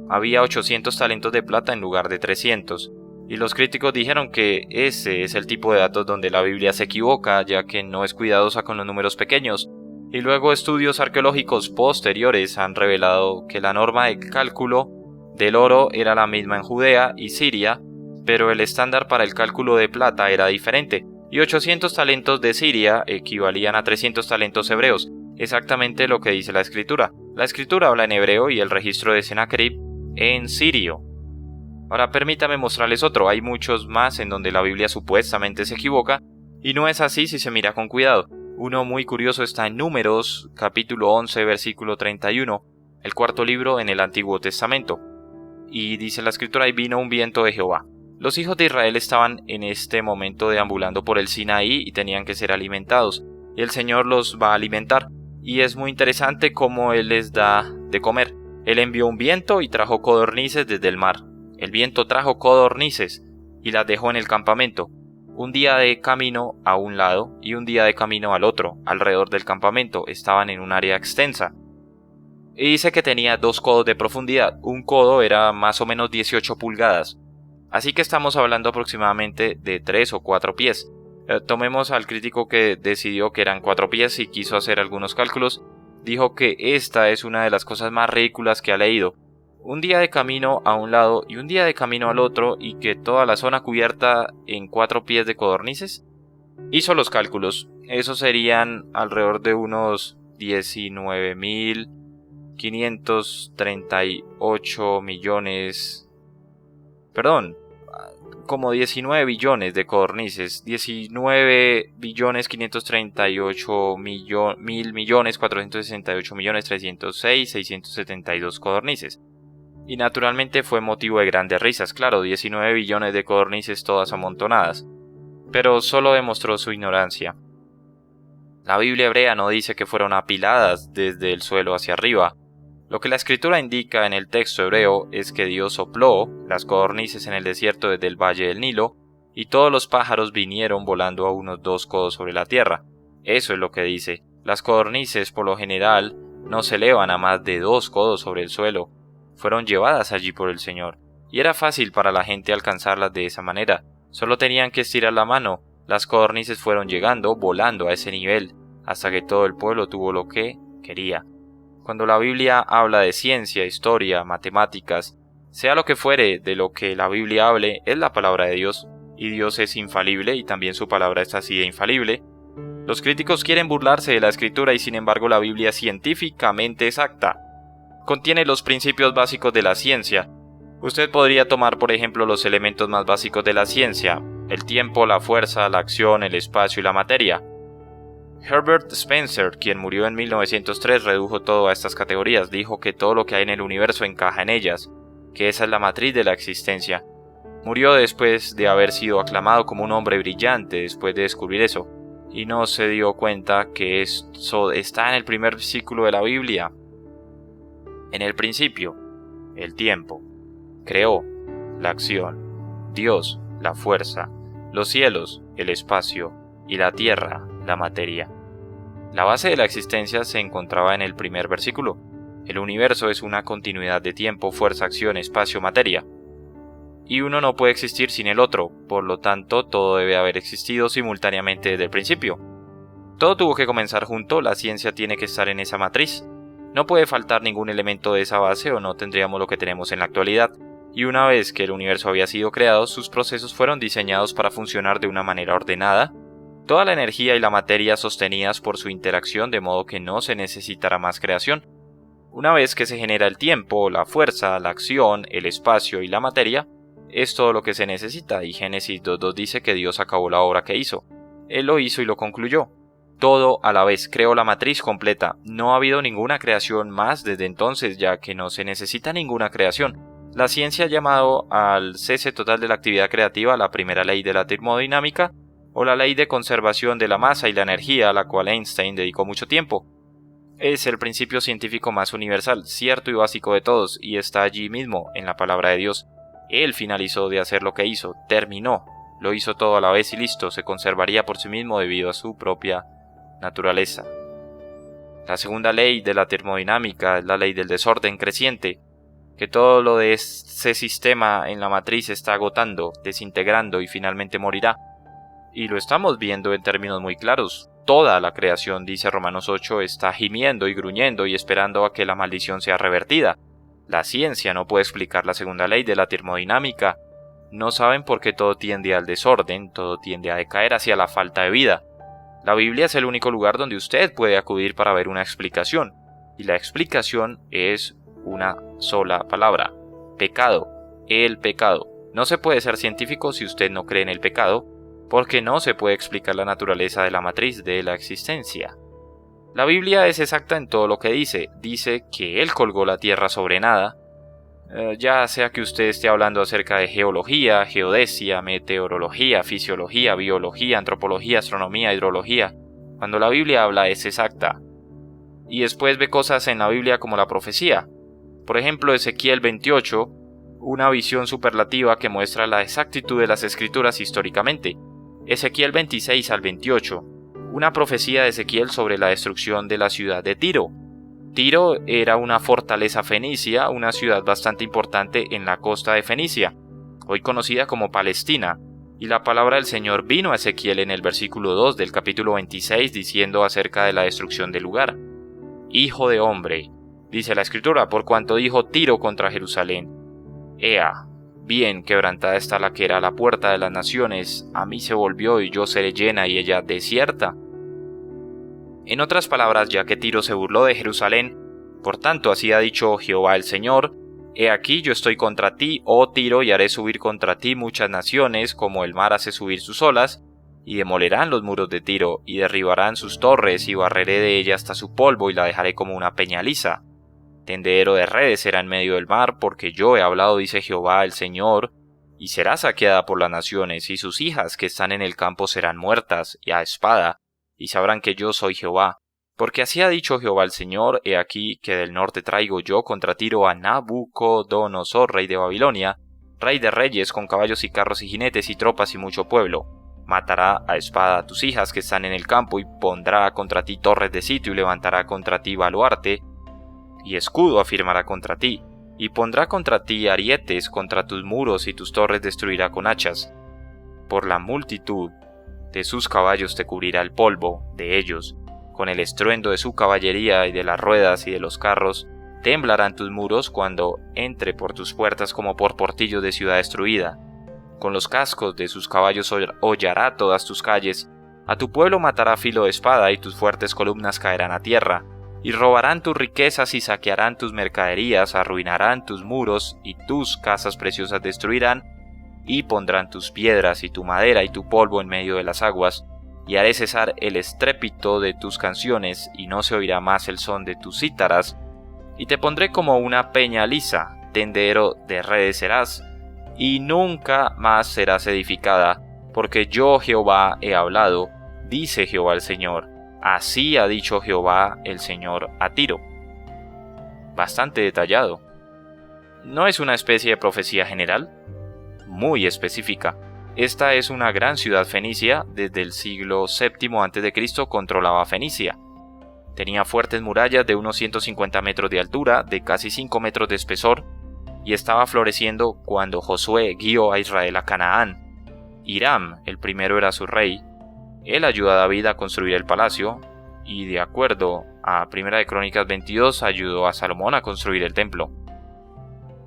había 800 talentos de plata en lugar de 300, y los críticos dijeron que ese es el tipo de datos donde la Biblia se equivoca, ya que no es cuidadosa con los números pequeños, y luego estudios arqueológicos posteriores han revelado que la norma de cálculo del oro era la misma en Judea y Siria, pero el estándar para el cálculo de plata era diferente, y 800 talentos de Siria equivalían a 300 talentos hebreos, exactamente lo que dice la escritura. La escritura habla en hebreo y el registro de Sennacherib en sirio. Ahora permítame mostrarles otro. Hay muchos más en donde la Biblia supuestamente se equivoca, y no es así si se mira con cuidado. Uno muy curioso está en Números, capítulo 11, versículo 31, el cuarto libro en el Antiguo Testamento. Y dice la escritura: y vino un viento de Jehová. Los hijos de Israel estaban en este momento deambulando por el Sinaí y tenían que ser alimentados. Y el Señor los va a alimentar. Y es muy interesante cómo Él les da de comer. Él envió un viento y trajo codornices desde el mar. El viento trajo codornices y las dejó en el campamento. un día de camino a un lado y un día de camino al otro, alrededor del campamento. Estaban en un área extensa. Y dice que tenía 2 codos de profundidad. Un codo era más o menos 18 pulgadas. Así que estamos hablando aproximadamente de 3 o 4 pies. Tomemos al crítico que decidió que eran 4 pies y quiso hacer algunos cálculos. Dijo que esta es una de las cosas más ridículas que ha leído. Un día de camino a un lado y un día de camino al otro, y que toda la zona cubierta en 4 pies de codornices. Hizo los cálculos. Esos serían alrededor de unos 19.538 millones. Perdón, como 19 billones de codornices. 19.538.468.306.672 codornices. Y naturalmente fue motivo de grandes risas, claro, 19 billones de codornices todas amontonadas. Pero solo demostró su ignorancia. La Biblia hebrea no dice que fueron apiladas desde el suelo hacia arriba. Lo que la escritura indica en el texto hebreo es que Dios sopló las codornices en el desierto desde el valle del Nilo, y todos los pájaros vinieron volando a unos 2 codos sobre la tierra. Eso es lo que dice. Las codornices, por lo general, no se elevan a más de 2 codos sobre el suelo. Fueron llevadas allí por el Señor, y era fácil para la gente alcanzarlas de esa manera. Solo tenían que estirar la mano. Las codornices fueron llegando, volando a ese nivel, hasta que todo el pueblo tuvo lo que quería. Cuando la Biblia habla de ciencia, historia, matemáticas, sea lo que fuere de lo que la Biblia hable, es la palabra de Dios, y Dios es infalible y también su palabra es así de infalible. Los críticos quieren burlarse de la escritura y sin embargo la Biblia es científicamente exacta. Contiene los principios básicos de la ciencia. Usted podría tomar por ejemplo los elementos más básicos de la ciencia: el tiempo, la fuerza, la acción, el espacio y la materia. Herbert Spencer, quien murió en 1903, redujo todo a estas categorías. Dijo que todo lo que hay en el universo encaja en ellas, que esa es la matriz de la existencia. Murió después de haber sido aclamado como un hombre brillante después de descubrir eso, y no se dio cuenta que eso está en el primer versículo de la Biblia. En el principio, el tiempo creó la acción, Dios, la fuerza, los cielos, el espacio, y la tierra, la materia. La base de la existencia se encontraba en el primer versículo. El universo es una continuidad de tiempo, fuerza, acción, espacio, materia. Y uno no puede existir sin el otro, por lo tanto todo debe haber existido simultáneamente desde el principio. Todo tuvo que comenzar junto, la ciencia tiene que estar en esa matriz. No puede faltar ningún elemento de esa base o no tendríamos lo que tenemos en la actualidad. Y una vez que el universo había sido creado, sus procesos fueron diseñados para funcionar de una manera ordenada, toda la energía y la materia sostenidas por su interacción de modo que no se necesitará más creación. Una vez que se genera el tiempo, la fuerza, la acción, el espacio y la materia, es todo lo que se necesita, y Génesis 2.2 dice que Dios acabó la obra que hizo. Él lo hizo y lo concluyó. Todo a la vez creó la matriz completa. No ha habido ninguna creación más desde entonces, ya que no se necesita ninguna creación. La ciencia ha llamado al cese total de la actividad creativa la primera ley de la termodinámica, o la ley de conservación de la masa y la energía, a la cual Einstein dedicó mucho tiempo. Es el principio científico más universal, cierto y básico de todos, y está allí mismo, en la palabra de Dios. Él finalizó de hacer lo que hizo, terminó, lo hizo todo a la vez y listo, se conservaría por sí mismo debido a su propia naturaleza. La segunda ley de la termodinámica es la ley del desorden creciente, que todo lo de ese sistema en la matriz se está agotando, desintegrando y finalmente morirá. Y lo estamos viendo en términos muy claros. Toda la creación, dice Romanos 8, está gimiendo y gruñendo y esperando a que la maldición sea revertida. La ciencia no puede explicar la segunda ley de la termodinámica. No saben por qué todo tiende al desorden, todo tiende a decaer hacia la falta de vida. La Biblia es el único lugar donde usted puede acudir para ver una explicación. Y la explicación es una sola palabra: pecado. El pecado. No se puede ser científico si usted no cree en el pecado, porque no se puede explicar la naturaleza de la matriz de la existencia. La Biblia es exacta en todo lo que dice. Dice que Él colgó la tierra sobre nada. Ya sea que usted esté hablando acerca de geología, geodesia, meteorología, fisiología, biología, antropología, astronomía, hidrología. Cuando la Biblia habla es exacta. Y después ve cosas en la Biblia como la profecía. Por ejemplo, Ezequiel 28, una visión superlativa que muestra la exactitud de las escrituras históricamente. Ezequiel 26 al 28. Una profecía de Ezequiel sobre la destrucción de la ciudad de Tiro. Tiro era una fortaleza fenicia, una ciudad bastante importante en la costa de Fenicia, hoy conocida como Palestina, y la palabra del Señor vino a Ezequiel en el versículo 2 del capítulo 26 diciendo acerca de la destrucción del lugar. Hijo de hombre, dice la Escritura, por cuanto dijo Tiro contra Jerusalén: Ea, bien quebrantada está la que era la puerta de las naciones, a mí se volvió y yo seré llena y ella desierta. En otras palabras, ya que Tiro se burló de Jerusalén, por tanto así ha dicho Jehová el Señor: He aquí yo estoy contra ti, oh Tiro, y haré subir contra ti muchas naciones, como el mar hace subir sus olas, y demolerán los muros de Tiro, y derribarán sus torres, y barreré de ella hasta su polvo, y la dejaré como una peña lisa. Tendedero de redes será en medio del mar, porque yo he hablado, dice Jehová el Señor, y será saqueada por las naciones, y sus hijas que están en el campo serán muertas, y a espada, y sabrán que yo soy Jehová. Porque así ha dicho Jehová el Señor: He aquí que del norte traigo yo contra Tiro a Nabucodonosor, rey de Babilonia, rey de reyes, con caballos y carros y jinetes y tropas y mucho pueblo. Matará a espada a tus hijas que están en el campo, y pondrá contra ti torres de sitio, y levantará contra ti baluarte, y escudo afirmará contra ti, y pondrá contra ti arietes contra tus muros, y tus torres destruirá con hachas. Por la multitud de sus caballos te cubrirá el polvo de ellos, con el estruendo de su caballería y de las ruedas y de los carros, temblarán tus muros cuando entre por tus puertas como por portillos de ciudad destruida. Con los cascos de sus caballos hollará todas tus calles, a tu pueblo matará filo de espada, y tus fuertes columnas caerán a tierra, y robarán tus riquezas y saquearán tus mercaderías, arruinarán tus muros, y tus casas preciosas destruirán, y pondrán tus piedras y tu madera y tu polvo en medio de las aguas, y haré cesar el estrépito de tus canciones, y no se oirá más el son de tus cítaras, y te pondré como una peña lisa, tendedero de redes serás, y nunca más serás edificada, porque yo Jehová he hablado, dice Jehová el Señor. Así ha dicho Jehová el Señor a Tiro. Bastante detallado. ¿No es una especie de profecía general? Muy específica. Esta es una gran ciudad fenicia. Desde el siglo VII a.C. controlaba Fenicia. Tenía fuertes murallas de unos 150 metros de altura, de casi 5 metros de espesor, y estaba floreciendo cuando Josué guió a Israel a Canaán. Hiram, el primero, era su rey. Él ayudó a David a construir el palacio, y de acuerdo a 1 de Crónicas 22, ayudó a Salomón a construir el templo.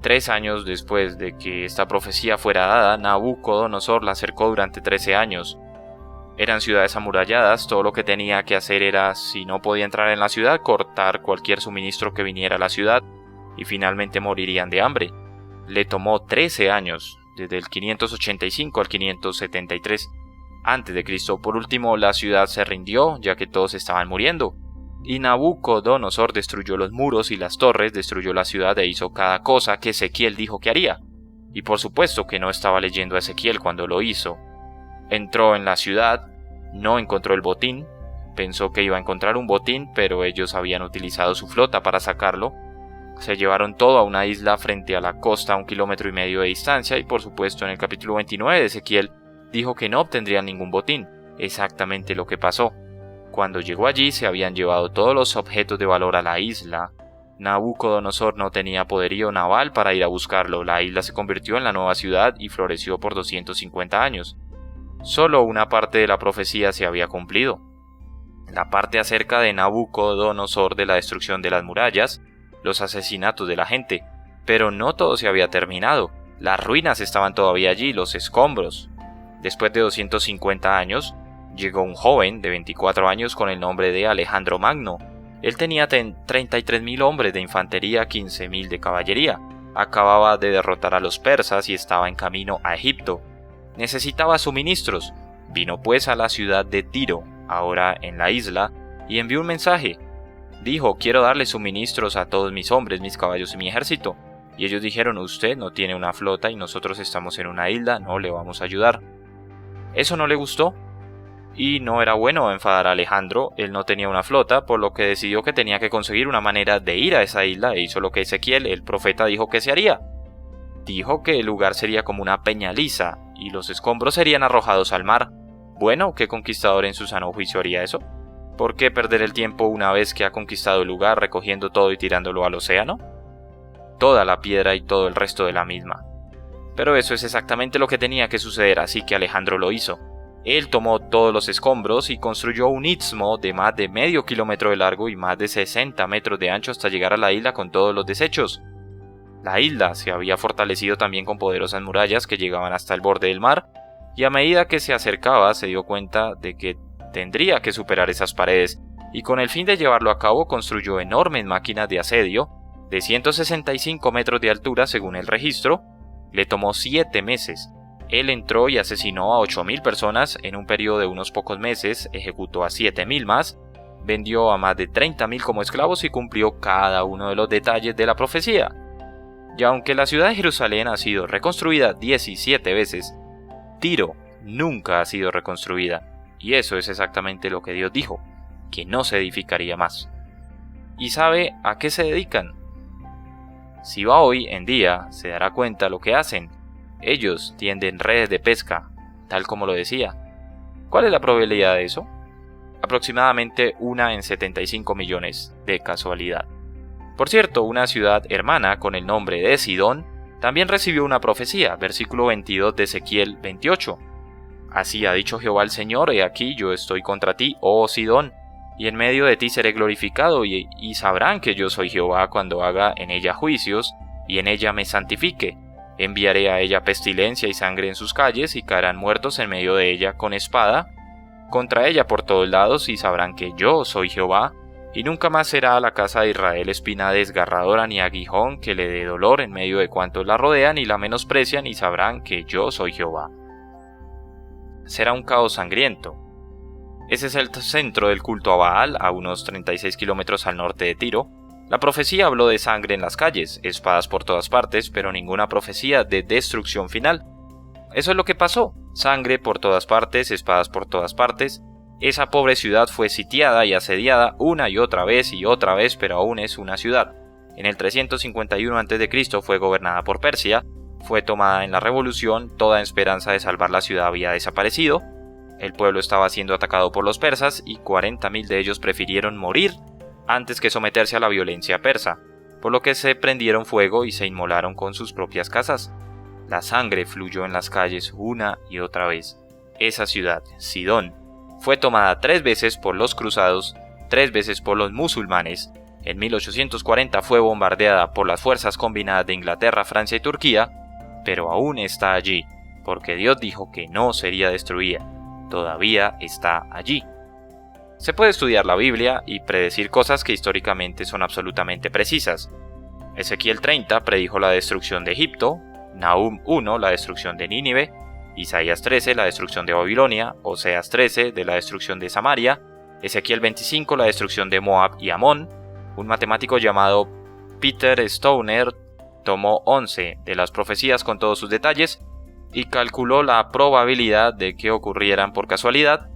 3 años después de que esta profecía fuera dada, Nabucodonosor la cercó durante 13 años. Eran ciudades amuralladas, todo lo que tenía que hacer era, si no podía entrar en la ciudad, cortar cualquier suministro que viniera a la ciudad, y finalmente morirían de hambre. Le tomó 13 años, desde el 585 al 573 a.C. Por último, la ciudad se rindió, ya que todos estaban muriendo. Y Nabucodonosor destruyó los muros y las torres, destruyó la ciudad e hizo cada cosa que Ezequiel dijo que haría. Y por supuesto que no estaba leyendo a Ezequiel cuando lo hizo. Entró en la ciudad, no encontró el botín, pensó que iba a encontrar un botín, pero ellos habían utilizado su flota para sacarlo. Se llevaron todo a una isla frente a la costa a 1,5 kilómetros de distancia, y por supuesto en el capítulo 29 de Ezequiel dijo que no obtendrían ningún botín. Exactamente lo que pasó. Cuando llegó allí se habían llevado todos los objetos de valor a la isla. Nabucodonosor no tenía poderío naval para ir a buscarlo. La isla se convirtió en la nueva ciudad y floreció por 250 años. Solo una parte de la profecía se había cumplido. La parte acerca de Nabucodonosor, de la destrucción de las murallas, los asesinatos de la gente. Pero no todo se había terminado. Las ruinas estaban todavía allí, los escombros. Después de 250 años, llegó un joven de 24 años con el nombre de Alejandro Magno. Él tenía 33.000 hombres de infantería, 15.000 de caballería. Acababa de derrotar a los persas y estaba en camino a Egipto. Necesitaba suministros. Vino pues a la ciudad de Tiro, ahora en la isla, y envió un mensaje. Dijo: quiero darle suministros a todos mis hombres, mis caballos y mi ejército. Y ellos dijeron: usted no tiene una flota y nosotros estamos en una isla, no le vamos a ayudar. Eso no le gustó. Y no era bueno enfadar a Alejandro, él no tenía una flota, por lo que decidió que tenía que conseguir una manera de ir a esa isla e hizo lo que Ezequiel, el profeta, dijo que se haría. Dijo que el lugar sería como una peña lisa y los escombros serían arrojados al mar. Bueno, ¿qué conquistador en su sano juicio haría eso? ¿Por qué perder el tiempo una vez que ha conquistado el lugar recogiendo todo y tirándolo al océano? Toda la piedra y todo el resto de la misma. Pero eso es exactamente lo que tenía que suceder, así que Alejandro lo hizo. Él tomó todos los escombros y construyó un istmo de más de medio kilómetro de largo y más de 60 metros de ancho hasta llegar a la isla con todos los desechos. La isla se había fortalecido también con poderosas murallas que llegaban hasta el borde del mar, y a medida que se acercaba se dio cuenta de que tendría que superar esas paredes, y con el fin de llevarlo a cabo construyó enormes máquinas de asedio de 165 metros de altura según el registro. Le tomó 7 meses. Él entró y asesinó a 8.000 personas en un periodo de unos pocos meses, ejecutó a 7.000 más, vendió a más de 30.000 como esclavos y cumplió cada uno de los detalles de la profecía. Y aunque la ciudad de Jerusalén ha sido reconstruida 17 veces, Tiro nunca ha sido reconstruida, y eso es exactamente lo que Dios dijo, que no se edificaría más. ¿Y sabe a qué se dedican? Si va hoy en día, se dará cuenta lo que hacen. Ellos tienden redes de pesca, tal como lo decía. ¿Cuál es la probabilidad de eso? Aproximadamente 1 en 75 millones, de casualidad. Por cierto, una ciudad hermana con el nombre de Sidón también recibió una profecía, versículo 22 de Ezequiel 28. Así ha dicho Jehová el Señor, he aquí yo estoy contra ti, oh Sidón, y en medio de ti seré glorificado, y sabrán que yo soy Jehová cuando haga en ella juicios, y en ella me santifique. Enviaré a ella pestilencia y sangre en sus calles, y caerán muertos en medio de ella con espada, contra ella por todos lados, y sabrán que yo soy Jehová, y nunca más será a la casa de Israel espina desgarradora ni aguijón que le dé dolor en medio de cuantos la rodean y la menosprecian, y sabrán que yo soy Jehová. Será un caos sangriento. Ese es el centro del culto a Baal, a unos 36 kilómetros al norte de Tiro. La profecía habló de sangre en las calles, espadas por todas partes, pero ninguna profecía de destrucción final. Eso es lo que pasó, sangre por todas partes, espadas por todas partes. Esa pobre ciudad fue sitiada y asediada una y otra vez, pero aún es una ciudad. En el 351 a.C. fue gobernada por Persia, fue tomada en la revolución, toda esperanza de salvar la ciudad había desaparecido. El pueblo estaba siendo atacado por los persas y 40.000 de ellos prefirieron morir antes que someterse a la violencia persa, por lo que se prendieron fuego y se inmolaron con sus propias casas. La sangre fluyó en las calles una y otra vez. Esa ciudad, Sidón, fue tomada 3 veces por los cruzados, 3 veces por los musulmanes. En 1840 fue bombardeada por las fuerzas combinadas de Inglaterra, Francia y Turquía, pero aún está allí, porque Dios dijo que no sería destruida. Todavía está allí. Se puede estudiar la Biblia y predecir cosas que históricamente son absolutamente precisas. Ezequiel 30 predijo la destrucción de Egipto, Nahum 1 la destrucción de Nínive, Isaías 13 la destrucción de Babilonia, Oseas 13 de la destrucción de Samaria, Ezequiel 25 la destrucción de Moab y Amón. Un matemático llamado Peter Stoner tomó 11 de las profecías con todos sus detalles y calculó la probabilidad de que ocurrieran por casualidad,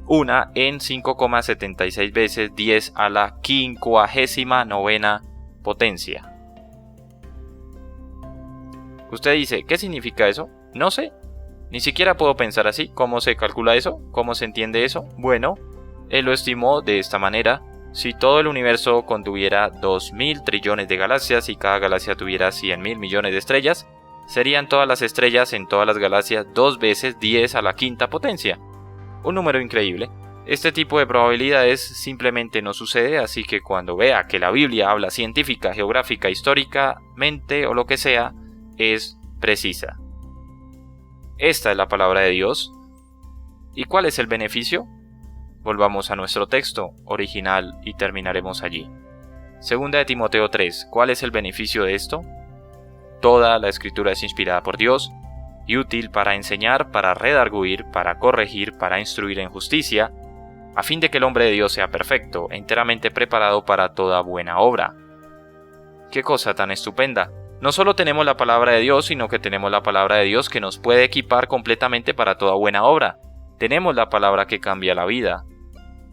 1 en 5,76 veces 10 a la 59ª potencia. Usted dice, ¿qué significa eso? No sé. Ni siquiera puedo pensar así. ¿Cómo se calcula eso? ¿Cómo se entiende eso? Bueno, él lo estimó de esta manera. Si todo el universo contuviera 2.000 trillones de galaxias y cada galaxia tuviera 100.000 millones de estrellas, serían todas las estrellas en todas las galaxias 2 veces 10 a la 5ª potencia. Un número increíble. Este tipo de probabilidades simplemente no sucede, así que cuando vea que la Biblia habla científica, geográfica, históricamente o lo que sea, es precisa. Esta es la palabra de Dios. ¿Y cuál es el beneficio? Volvamos a nuestro texto original y terminaremos allí. Segunda de Timoteo 3. ¿Cuál es el beneficio de esto? Toda la escritura es inspirada por Dios y útil para enseñar, para redarguir, para corregir, para instruir en justicia, a fin de que el hombre de Dios sea perfecto, enteramente preparado para toda buena obra. ¡Qué cosa tan estupenda! No solo tenemos la palabra de Dios, sino que tenemos la palabra de Dios que nos puede equipar completamente para toda buena obra. Tenemos la palabra que cambia la vida.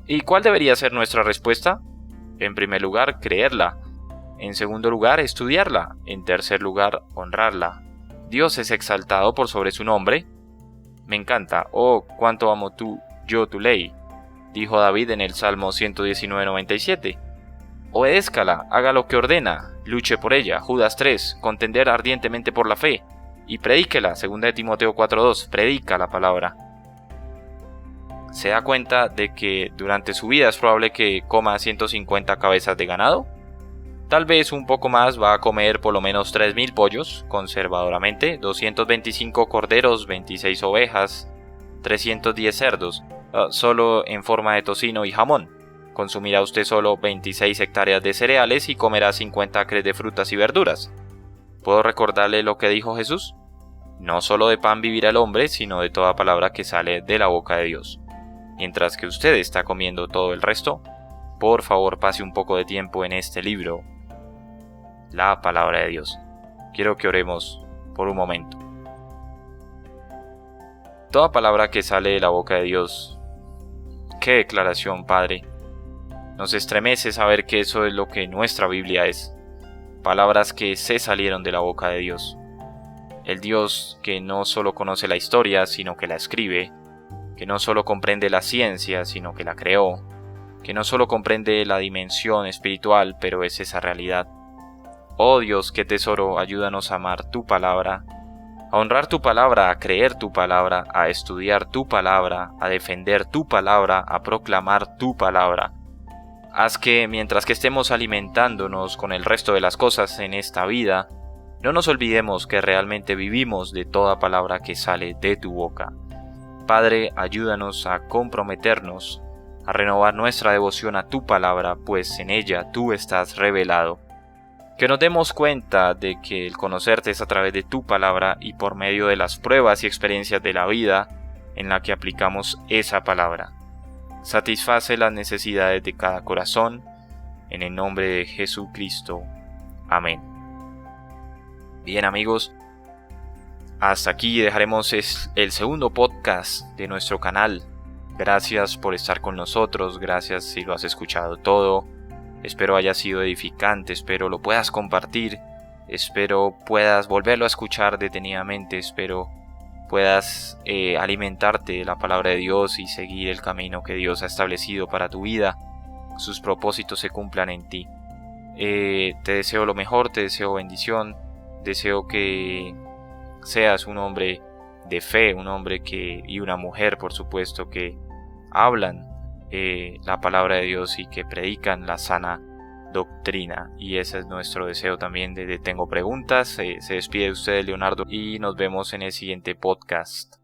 ¿Y cuál debería ser nuestra respuesta? En primer lugar, creerla. En segundo lugar, estudiarla. En tercer lugar, honrarla. Dios es exaltado por sobre su nombre. Me encanta. Oh, cuánto amo yo tu ley, dijo David en el Salmo 119:97. Obedézcala, haga lo que ordena, luche por ella. Judas 3, contender ardientemente por la fe. Y predíquela, 2 Timoteo 4:2, predica la palabra. ¿Se da cuenta de que durante su vida es probable que coma 150 cabezas de ganado? Tal vez un poco más. Va a comer por lo menos 3.000 pollos, conservadoramente, 225 corderos, 26 ovejas, 310 cerdos, solo en forma de tocino y jamón. Consumirá usted solo 26 hectáreas de cereales y comerá 50 acres de frutas y verduras. ¿Puedo recordarle lo que dijo Jesús? No solo de pan vivirá el hombre, sino de toda palabra que sale de la boca de Dios. Mientras que usted está comiendo todo el resto, por favor pase un poco de tiempo en este libro, la palabra de Dios. Quiero que oremos por un momento. Toda palabra que sale de la boca de Dios. ¡Qué declaración, Padre! Nos estremece saber que eso es lo que nuestra Biblia es. Palabras que se salieron de la boca de Dios. El Dios que no solo conoce la historia, sino que la escribe, que no solo comprende la ciencia, sino que la creó, que no solo comprende la dimensión espiritual, pero es esa realidad. Oh Dios, qué tesoro, ayúdanos a amar tu palabra, a honrar tu palabra, a creer tu palabra, a estudiar tu palabra, a defender tu palabra, a proclamar tu palabra. Haz que mientras que estemos alimentándonos con el resto de las cosas en esta vida, no nos olvidemos que realmente vivimos de toda palabra que sale de tu boca. Padre, ayúdanos a comprometernos, a renovar nuestra devoción a tu palabra, pues en ella tú estás revelado. Que nos demos cuenta de que el conocerte es a través de tu palabra y por medio de las pruebas y experiencias de la vida en la que aplicamos esa palabra. Satisface las necesidades de cada corazón, en el nombre de Jesucristo. Amén. Bien, amigos, hasta aquí dejaremos el segundo podcast de nuestro canal. Gracias por estar con nosotros, gracias si lo has escuchado todo. Espero haya sido edificante, espero lo puedas compartir, espero puedas volverlo a escuchar detenidamente, espero puedas alimentarte de la palabra de Dios y seguir el camino que Dios ha establecido para tu vida, sus propósitos se cumplan en ti. Te deseo lo mejor, te deseo bendición, deseo que seas un hombre de fe, un hombre y una mujer, por supuesto, que hablan la palabra de Dios y que predican la sana doctrina. Y ese es nuestro deseo también de Tengo Preguntas. Se despide de ustedes Leonardo y nos vemos en el siguiente podcast.